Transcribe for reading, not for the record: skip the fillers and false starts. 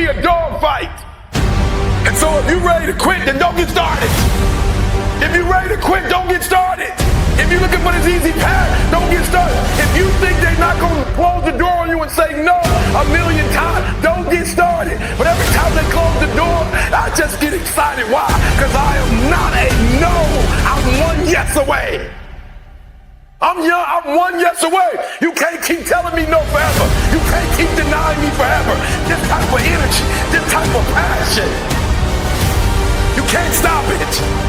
be a dogfight. And so if you're ready to quit, then don't get started. If you're ready to quit, don't get started. If you're looking for this easy path, don't get started. If you think they're not going to close the door on you and say no a million times, don't get started. But every time they close the door, I just get excited. Why? Because I am not a no. I'm one yes away. I'm young, I'm one yes away. You can't keep telling me no forever. You can't keep denying me forever. This type of energy, this type of passion, you can't stop it.